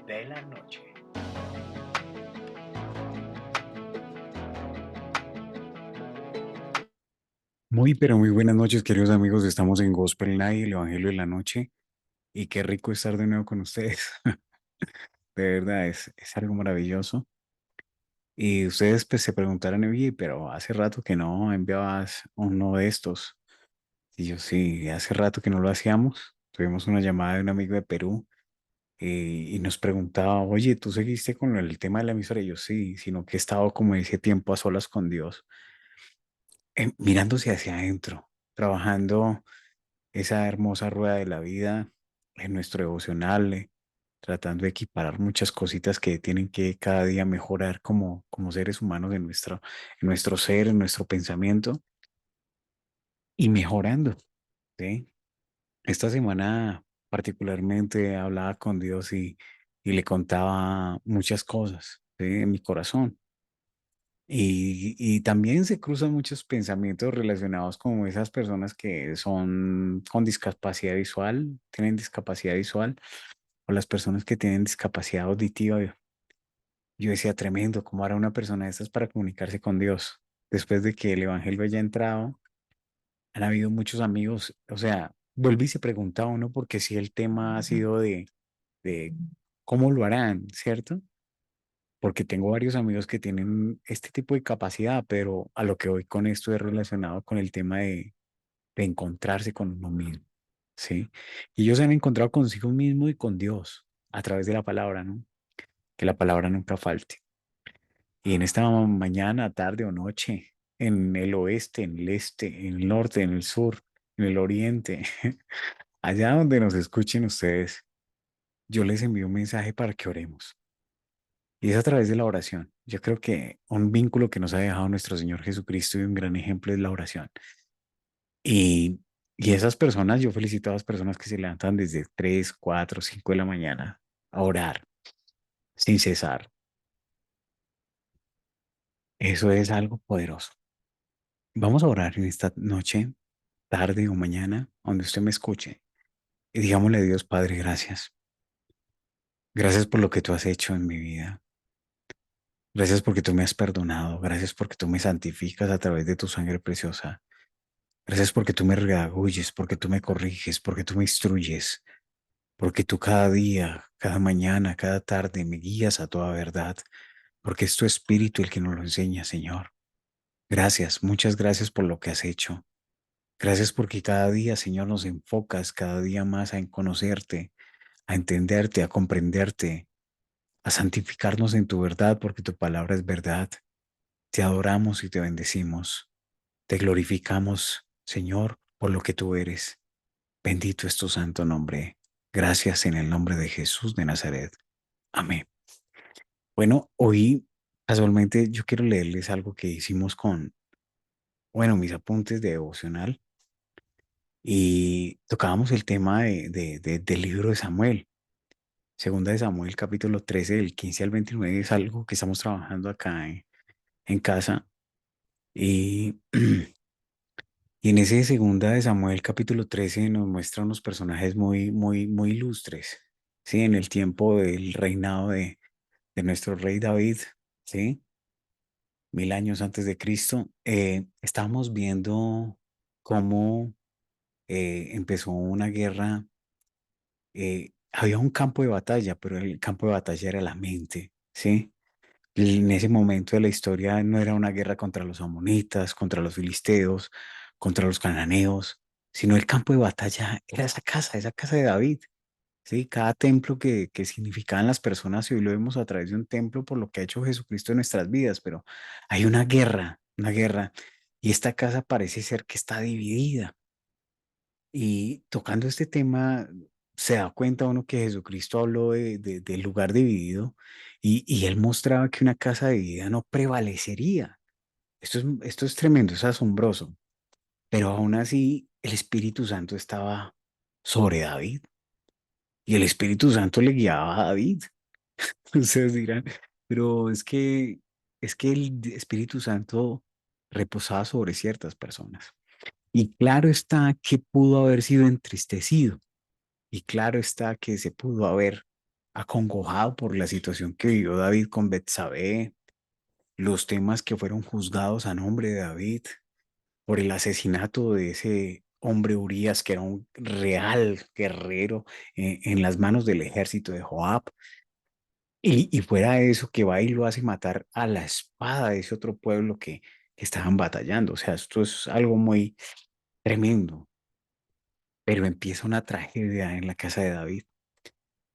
de la noche. Muy, pero muy buenas noches, queridos amigos. Estamos en Gospel Night, el Evangelio de la Noche. Y qué rico estar de nuevo con ustedes. De verdad, es algo maravilloso. Y ustedes pues se preguntarán, oye, pero hace rato que no enviabas uno de estos. Y yo sí, hace rato que no lo hacíamos. Tuvimos una llamada de un amigo de Perú y nos preguntaba, oye, ¿tú seguiste con el tema de la emisora? Y yo sí, sino que he estado como ese tiempo a solas con Dios, mirándose hacia adentro, trabajando esa hermosa rueda de la vida en nuestro devocional, tratando de equiparar muchas cositas que tienen que cada día mejorar como seres humanos en nuestro ser, en nuestro pensamiento y mejorando, ¿sí? Esta semana particularmente hablaba con Dios y le contaba muchas cosas, ¿sí? En mi corazón. Y también se cruzan muchos pensamientos relacionados con esas personas que son con discapacidad visual, tienen discapacidad visual, o las personas que tienen discapacidad auditiva. Yo decía, tremendo, ¿cómo hará una persona de estas para comunicarse con Dios? Después de que el Evangelio haya entrado, han habido muchos amigos, o sea, vuelve y se pregunta uno porque si el tema ha sido de cómo lo harán, ¿cierto? Porque tengo varios amigos que tienen este tipo de capacidad, pero a lo que voy con esto es relacionado con el tema de encontrarse con uno mismo, ¿sí? Y ellos se han encontrado consigo mismo y con Dios a través de la palabra, ¿no? Que la palabra nunca falte. Y en esta mañana, tarde o noche, en el oeste, en el este, en el norte, en el sur, en el oriente, allá donde nos escuchen ustedes, yo les envío un mensaje para que oremos. Y es a través de la oración. Yo creo que un vínculo que nos ha dejado nuestro Señor Jesucristo y un gran ejemplo es la oración. Y, y esas personas, yo felicito a las personas que se levantan desde 3 4 5 de la mañana a orar sin cesar. Eso es algo poderoso. Vamos a orar en esta noche, tarde o mañana, donde usted me escuche. Y digámosle a Dios, Padre, gracias. Gracias por lo que tú has hecho en mi vida. Gracias porque tú me has perdonado. Gracias porque tú me santificas a través de tu sangre preciosa. Gracias porque tú me redarguyes, porque tú me corriges, porque tú me instruyes, porque tú cada día, cada mañana, cada tarde me guías a toda verdad, porque es tu espíritu el que nos lo enseña, Señor. Gracias, muchas gracias por lo que has hecho. Gracias porque cada día, Señor, nos enfocas cada día más en conocerte, a entenderte, a comprenderte, a santificarnos en tu verdad, porque tu palabra es verdad. Te adoramos y te bendecimos. Te glorificamos, Señor, por lo que tú eres. Bendito es tu santo nombre. Gracias en el nombre de Jesús de Nazaret. Amén. Bueno, hoy casualmente yo quiero leerles algo que hicimos bueno, mis apuntes de devocional y tocábamos el tema del libro de Samuel. Segunda de Samuel, capítulo 13 del 15 al 29 es algo que estamos trabajando acá en casa. Y, y en ese segunda de Samuel, capítulo 13 nos muestra unos personajes muy, muy, muy ilustres, ¿sí? En el tiempo del reinado de nuestro rey David, ¿sí? 1000 años antes de Cristo, estábamos viendo cómo empezó una guerra. Había un campo de batalla, pero el campo de batalla era la mente, ¿sí? Y en ese momento de la historia no era una guerra contra los amonitas, contra los filisteos, contra los cananeos, sino el campo de batalla era esa casa de David, ¿sí? Cada templo que significaban las personas, y hoy lo vemos a través de un templo por lo que ha hecho Jesucristo en nuestras vidas, pero hay una guerra, y esta casa parece ser que está dividida. Y tocando este tema, se da cuenta uno que Jesucristo habló del lugar dividido y él mostraba que una casa dividida no prevalecería. Esto es tremendo, es asombroso, pero aún así el Espíritu Santo estaba sobre David y el Espíritu Santo le guiaba a David. Ustedes dirán, pero es que el Espíritu Santo reposaba sobre ciertas personas. Y claro está que pudo haber sido entristecido. Y claro está que se pudo haber acongojado por la situación que vivió David con Betsabé, los temas que fueron juzgados a nombre de David, por el asesinato de ese hombre Urías, que era un real guerrero en las manos del ejército de Joab. Y fuera de eso, que va y lo hace matar a la espada de ese otro pueblo que estaban batallando. O sea, esto es algo muy tremendo. Pero empieza una tragedia en la casa de David.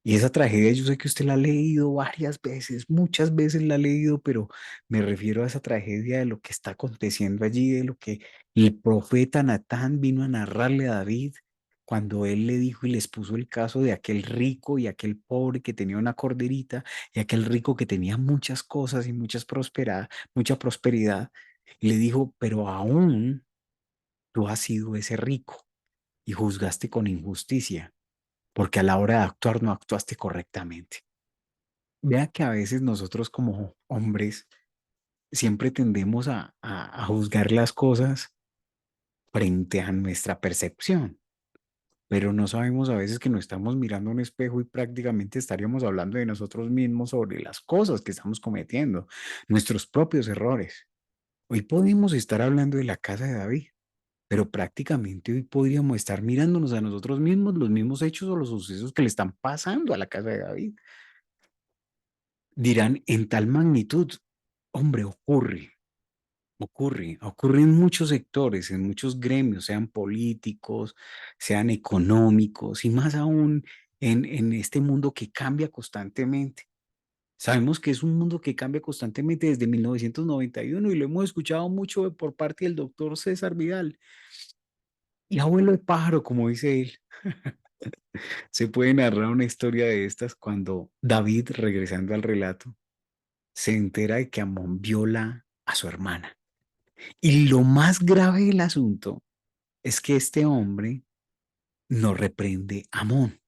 Y esa tragedia yo sé que usted la ha leído varias veces, muchas veces la ha leído, pero me refiero a esa tragedia de lo que está aconteciendo allí, de lo que el profeta Natán vino a narrarle a David cuando él le dijo y les puso el caso de aquel rico y aquel pobre que tenía una corderita y aquel rico que tenía muchas cosas y mucha prosperidad. Y le dijo, pero aún tú has sido ese rico y juzgaste con injusticia porque a la hora de actuar no actuaste correctamente. Vea que a veces nosotros como hombres siempre tendemos a juzgar las cosas frente a nuestra percepción, pero no sabemos a veces que nos estamos mirando a un espejo y prácticamente estaríamos hablando de nosotros mismos sobre las cosas que estamos cometiendo, nuestros propios errores. Hoy podemos estar hablando de la casa de David, pero prácticamente hoy podríamos estar mirándonos a nosotros mismos los mismos hechos o los sucesos que le están pasando a la casa de David. Dirán, en tal magnitud, hombre, ocurre en muchos sectores, en muchos gremios, sean políticos, sean económicos y más aún en este mundo que cambia constantemente. Sabemos que es un mundo que cambia constantemente desde 1991 y lo hemos escuchado mucho por parte del doctor César Vidal. Y abuelo de pájaro, como dice él, se puede narrar una historia de estas cuando David, regresando al relato, se entera de que Amón viola a su hermana. Y lo más grave del asunto es que este hombre no reprende a Amón.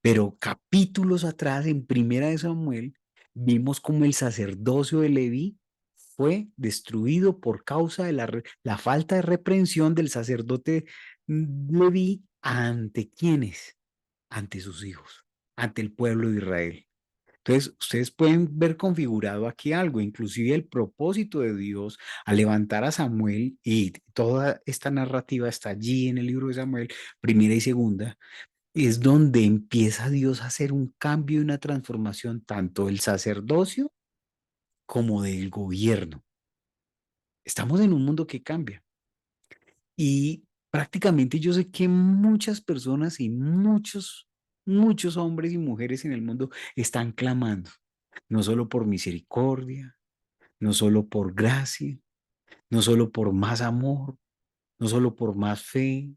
Pero capítulos atrás, en Primera de Samuel, vimos como el sacerdocio de Leví fue destruido por causa de la falta de reprensión del sacerdote Leví ante quienes, ante sus hijos, ante el pueblo de Israel. Entonces, ustedes pueden ver configurado aquí algo, inclusive el propósito de Dios al levantar a Samuel, y toda esta narrativa está allí en el libro de Samuel, primera y segunda, es donde empieza Dios a hacer un cambio y una transformación tanto del sacerdocio como del gobierno. Estamos en un mundo que cambia y prácticamente yo sé que muchas personas y muchos hombres y mujeres en el mundo están clamando, no solo por misericordia, no solo por gracia, no solo por más amor, no solo por más fe,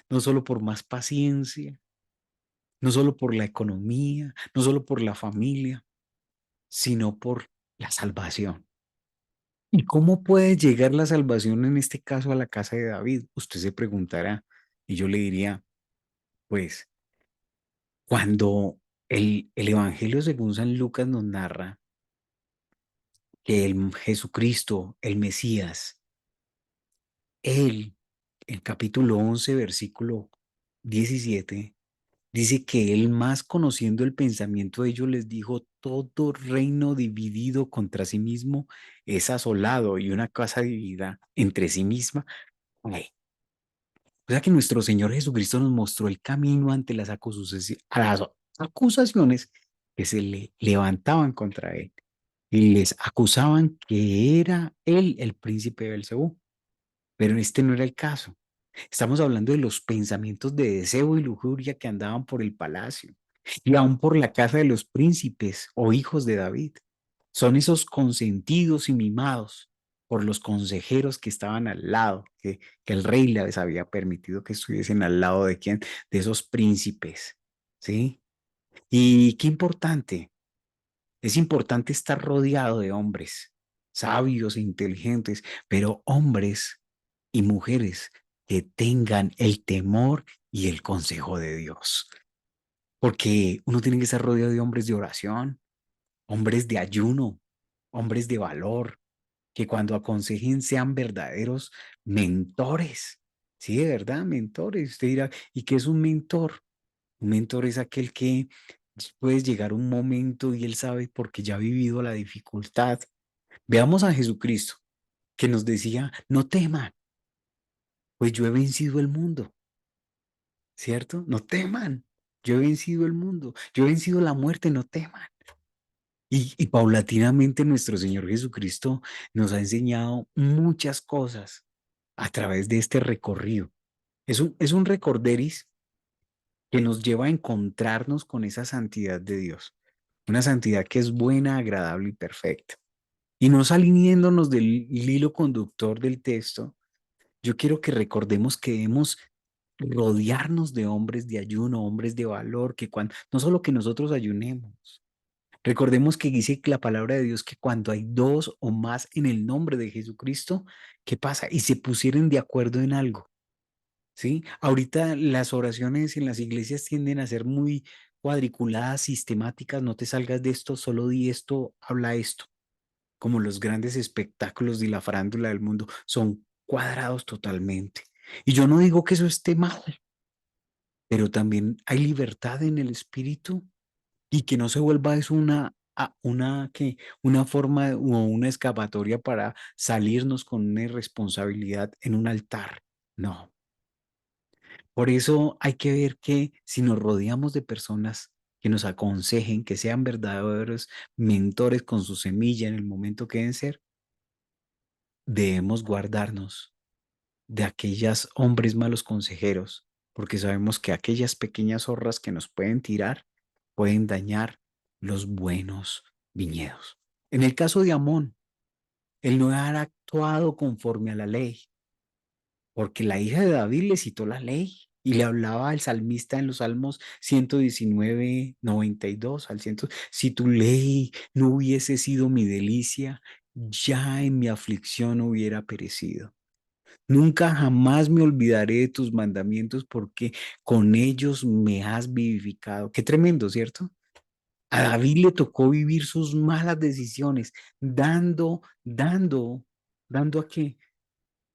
no solo por más paciencia, no solo por la economía, no solo por la familia, sino por la salvación. ¿Y cómo puede llegar la salvación en este caso a la casa de David? Usted se preguntará y yo le diría, pues, cuando el Evangelio según San Lucas nos narra que el Jesucristo, el Mesías, él, en capítulo 11 versículo 17 dice que él más conociendo el pensamiento de ellos les dijo, todo reino dividido contra sí mismo es asolado y una casa dividida entre sí misma. Ay. O sea que nuestro Señor Jesucristo nos mostró el camino ante a las acusaciones que se le levantaban contra él y les acusaban que era él el príncipe de Belcebú, pero este no era el caso. Estamos hablando de los pensamientos de deseo y lujuria que andaban por el palacio y aún por la casa de los príncipes o hijos de David. Son esos consentidos y mimados por los consejeros que estaban al lado, que el rey les había permitido que estuviesen al lado de quién, de esos príncipes, ¿sí? Y qué importante, es importante estar rodeado de hombres sabios e inteligentes, pero hombres y mujeres que tengan el temor y el consejo de Dios. Porque uno tiene que estar rodeado de hombres de oración, hombres de ayuno, hombres de valor, que cuando aconsejen sean verdaderos mentores. Sí, de verdad, mentores. Usted dirá, ¿y qué es un mentor? Un mentor es aquel que Puede llegar un momento y Él sabe porque ya ha vivido la dificultad. Veamos a Jesucristo, que nos decía, no teman, pues yo he vencido el mundo, ¿cierto? No teman, yo he vencido el mundo, yo he vencido la muerte, no teman. Y paulatinamente nuestro Señor Jesucristo nos ha enseñado muchas cosas a través de este recorrido. Es un recorderis que nos lleva a encontrarnos con esa santidad de Dios, una santidad que es buena, agradable y perfecta. Y no saliéndonos del hilo conductor del texto, yo quiero que recordemos que debemos rodearnos de hombres de ayuno, hombres de valor, que cuando, no solo que nosotros ayunemos, recordemos que dice que la palabra de Dios que cuando hay dos o más en el nombre de Jesucristo, ¿qué pasa? Y se pusieron de acuerdo en algo, ¿sí? Ahorita las oraciones en las iglesias tienden a ser muy cuadriculadas, sistemáticas, no te salgas de esto, solo di esto, habla esto, como los grandes espectáculos de la farándula del mundo, son cuadrados totalmente. Y yo no digo que eso esté mal, pero también hay libertad en el espíritu y que no se vuelva eso una forma o una escapatoria para salirnos con una irresponsabilidad en un altar. No. Por eso hay que ver que si nos rodeamos de personas que nos aconsejen, que sean verdaderos mentores con su semilla en el momento que deben ser, debemos guardarnos de aquellos hombres malos consejeros, porque sabemos que aquellas pequeñas zorras que nos pueden tirar pueden dañar los buenos viñedos. En el caso de Amón, él no ha actuado conforme a la ley, porque la hija de David le citó la ley y le hablaba al salmista en los Salmos 119, 92 al 100, si tu ley no hubiese sido mi delicia, ya en mi aflicción hubiera perecido. Nunca jamás me olvidaré de tus mandamientos porque con ellos me has vivificado. Qué tremendo, ¿cierto? A David le tocó vivir sus malas decisiones, dando a qué,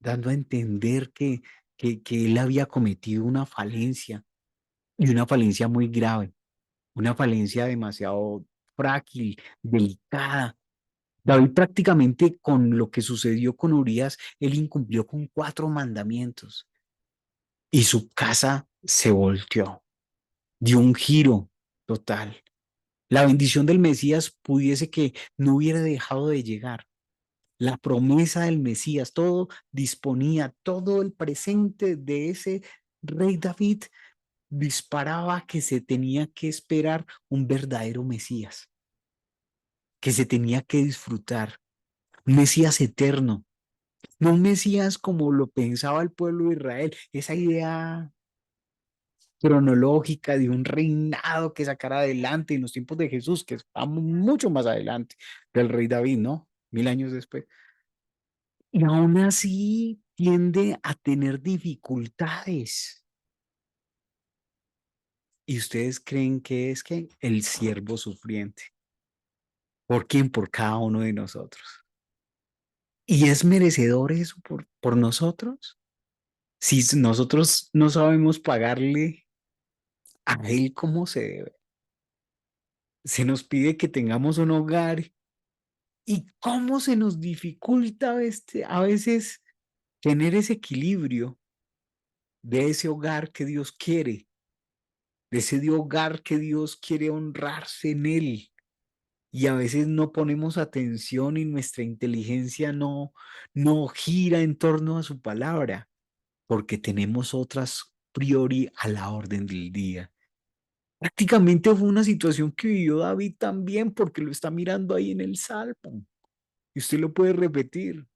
dando a entender que él había cometido una falencia y una falencia muy grave, una falencia demasiado frágil, delicada. David prácticamente con lo que sucedió con Urias, él incumplió con 4 mandamientos y su casa se volteó, dio un giro total. La bendición del Mesías pudiese que no hubiera dejado de llegar. La promesa del Mesías, todo disponía, todo el presente de ese rey David disparaba que se tenía que esperar un verdadero Mesías, que se tenía que disfrutar, un Mesías eterno, no un Mesías como lo pensaba el pueblo de Israel, esa idea cronológica de un reinado que sacara adelante en los tiempos de Jesús, que está mucho más adelante del rey David, ¿no? 1000 años después. Y aún así tiende a tener dificultades. ¿Y ustedes creen que es que el siervo sufriente? ¿Por quién? Por cada uno de nosotros. ¿Y es merecedor eso por nosotros? Si nosotros no sabemos pagarle a él como se debe, se nos pide que tengamos un hogar y cómo se nos dificulta a veces tener ese equilibrio de ese hogar que Dios quiere, de ese hogar que Dios quiere honrarse en él. Y a veces no ponemos atención y nuestra inteligencia no gira en torno a su palabra, porque tenemos otras priori a la orden del día. Prácticamente fue una situación que vivió David también, porque lo está mirando ahí en el Salmo. Y usted lo puede repetir.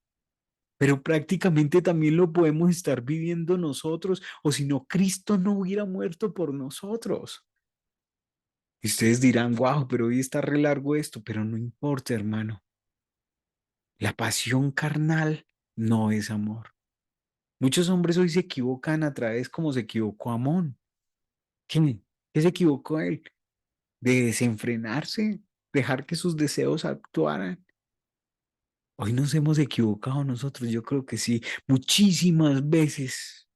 Pero prácticamente también lo podemos estar viviendo nosotros, o si no, Cristo no hubiera muerto por nosotros. Y ustedes dirán, wow, pero hoy está re largo esto, pero no importa, hermano. La pasión carnal no es amor. Muchos hombres hoy se equivocan a través como se equivocó Amón. ¿Qué? ¿Qué se equivocó él? De desenfrenarse, dejar que sus deseos actuaran. Hoy nos hemos equivocado nosotros, yo creo que sí, muchísimas veces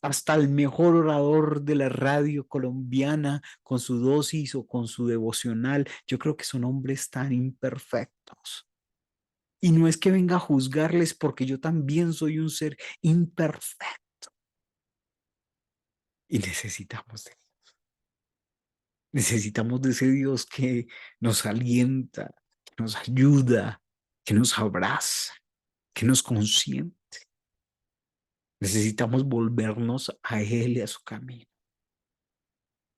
hasta el mejor orador de la radio colombiana con su dosis o con su devocional. Yo creo que son hombres tan imperfectos. Y no es que venga a juzgarles porque yo también soy un ser imperfecto y necesitamos de ese Dios que nos alienta, que nos ayuda, que nos abraza, que nos consiente. Necesitamos volvernos a Él y a su camino.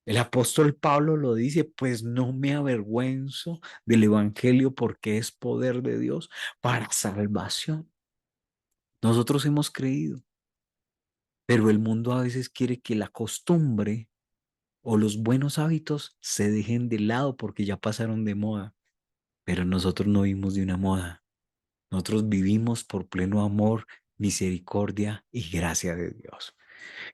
El apóstol Pablo lo dice, pues no me avergüenzo del Evangelio porque es poder de Dios para salvación. Nosotros hemos creído, pero el mundo a veces quiere que la costumbre o los buenos hábitos se dejen de lado porque ya pasaron de moda. Pero nosotros no vivimos de una moda. Nosotros vivimos por pleno amor, misericordia y gracia de Dios.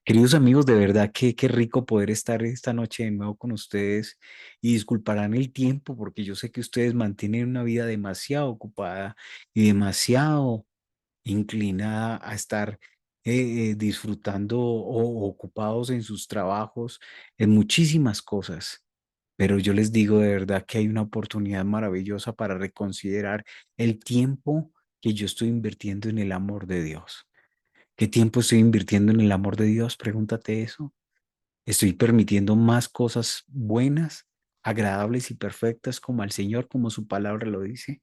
Queridos amigos, de verdad que qué rico poder estar esta noche de nuevo con ustedes y disculparán el tiempo porque yo sé que ustedes mantienen una vida demasiado ocupada y demasiado inclinada a estar disfrutando o ocupados en sus trabajos, en muchísimas cosas. Pero yo les digo de verdad que hay una oportunidad maravillosa para reconsiderar el tiempo que yo estoy invirtiendo en el amor de Dios. ¿Qué tiempo estoy invirtiendo en el amor de Dios? Pregúntate eso. ¿Estoy permitiendo más cosas buenas, agradables y perfectas como al Señor, como su palabra lo dice?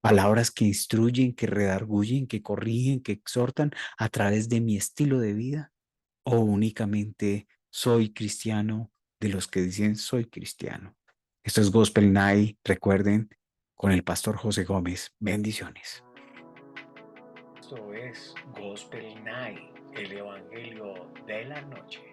Palabras que instruyen, que redarguyen, que corrigen, que exhortan a través de mi estilo de vida. ¿O únicamente soy cristiano de los que dicen soy cristiano? Esto es Gospel Night, recuerden, con el pastor José Gómez. Bendiciones. Esto es Gospel Night, el Evangelio de la Noche.